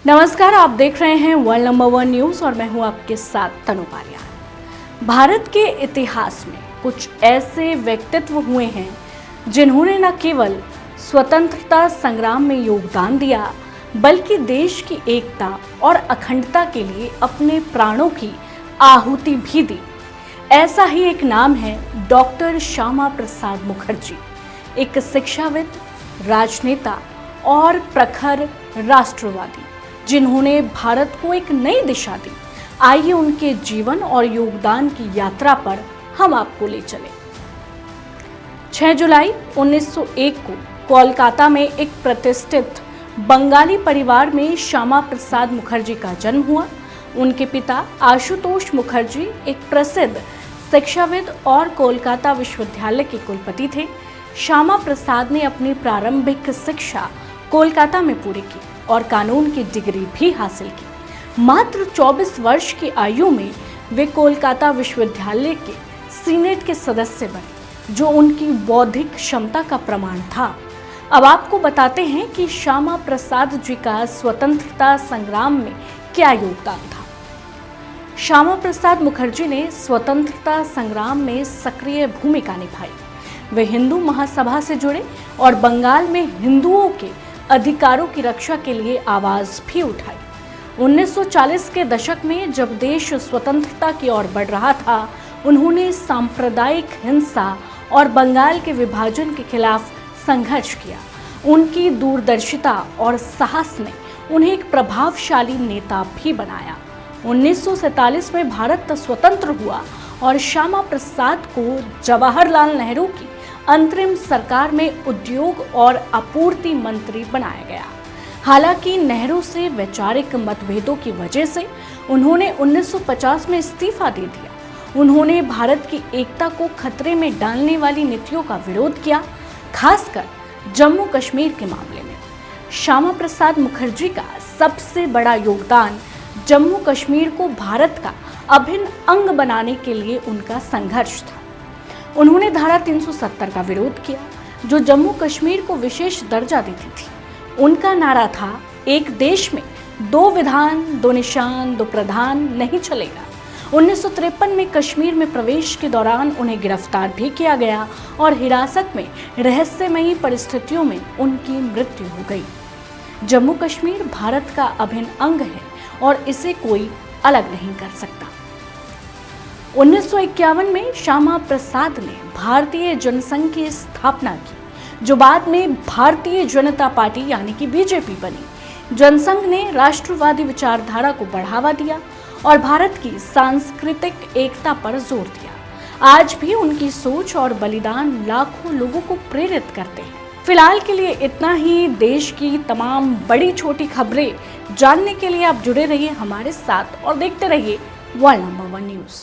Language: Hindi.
नमस्कार, आप देख रहे हैं वर्ल्ड नंबर 1 न्यूज़ और मैं हूं आपके साथ तनु पारिया। भारत के इतिहास में कुछ ऐसे व्यक्तित्व हुए हैं जिन्होंने न केवल स्वतंत्रता संग्राम में योगदान दिया बल्कि देश की एकता और अखंडता के लिए अपने प्राणों की आहुति भी दी। ऐसा ही एक नाम है डॉक्टर श्यामा प्रसाद मुखर्जी, एक शिक्षाविद, राजनेता और प्रखर राष्ट्रवादी जिन्होंने भारत को एक नई दिशा दी। आइए उनके जीवन और योगदान की यात्रा पर हम आपको ले चले। 6 जुलाई 1901 को कोलकाता में एक प्रतिष्ठित बंगाली परिवार में श्यामा प्रसाद मुखर्जी का जन्म हुआ। उनके पिता आशुतोष मुखर्जी एक प्रसिद्ध शिक्षाविद और कोलकाता विश्वविद्यालय के कुलपति थे। श्यामा प्रसाद ने अपनी प्रारंभिक शिक्षा कोलकाता में पूरी की और कानून की डिग्री भी हासिल की। मात्र 24 वर्ष की आयु में वे कोलकाता विश्वविद्यालय के सीनेट के सदस्य बने, जो उनकी बौद्धिक क्षमता का प्रमाण था। अब आपको बताते हैं कि श्यामा प्रसाद जी का स्वतंत्रता संग्राम में क्या योगदान था। श्यामा प्रसाद मुखर्जी ने स्वतंत्रता संग्राम में सक्रिय भूमिका निभाई। वे हिंदू महासभा से जुड़े और बंगाल में हिंदुओं के अधिकारों की रक्षा के लिए आवाज भी उठाई। 1940 के दशक में जब देश स्वतंत्रता की ओर बढ़ रहा था, उन्होंने सांप्रदायिक हिंसा और बंगाल के विभाजन के खिलाफ संघर्ष किया। उनकी दूरदर्शिता और साहस ने उन्हें एक प्रभावशाली नेता भी बनाया। 1947 में भारत स्वतंत्र हुआ और श्यामा प्रसाद को जवाहरलाल नेहरू की अंतरिम सरकार में उद्योग और आपूर्ति मंत्री बनाया गया। हालांकि नेहरू से वैचारिक मतभेदों की वजह से उन्होंने 1950 में इस्तीफा दे दिया। उन्होंने भारत की एकता को खतरे में डालने वाली नीतियों का विरोध किया, खासकर जम्मू कश्मीर के मामले में। श्यामा प्रसाद मुखर्जी का सबसे बड़ा योगदान जम्मू कश्मीर को भारत का अभिन्न अंग बनाने के लिए उनका संघर्ष था। उन्होंने धारा 370 का विरोध किया, जो जम्मू कश्मीर को विशेष दर्जा देती थी। उनका नारा था, एक देश में 2 विधान, 2 निशान, 2 प्रधान नहीं चलेगा। 1953 में कश्मीर में प्रवेश के दौरान उन्हें गिरफ्तार भी किया गया और हिरासत में रहस्यमयी परिस्थितियों में उनकी मृत्यु हो गई। जम्मू कश्मीर भारत का अभिन्न अंग है और इसे कोई अलग नहीं कर सकता। 1951 में श्यामा प्रसाद ने भारतीय जनसंघ की स्थापना की, जो बाद में भारतीय जनता पार्टी यानी कि बीजेपी बनी। जनसंघ ने राष्ट्रवादी विचारधारा को बढ़ावा दिया और भारत की सांस्कृतिक एकता पर जोर दिया। आज भी उनकी सोच और बलिदान लाखों लोगों को प्रेरित करते हैं। फिलहाल के लिए इतना ही। देश की तमाम बड़ी छोटी खबरें जानने के लिए आप जुड़े रहिए हमारे साथ और देखते रहिए वर्ल्ड नंबर 1 न्यूज़।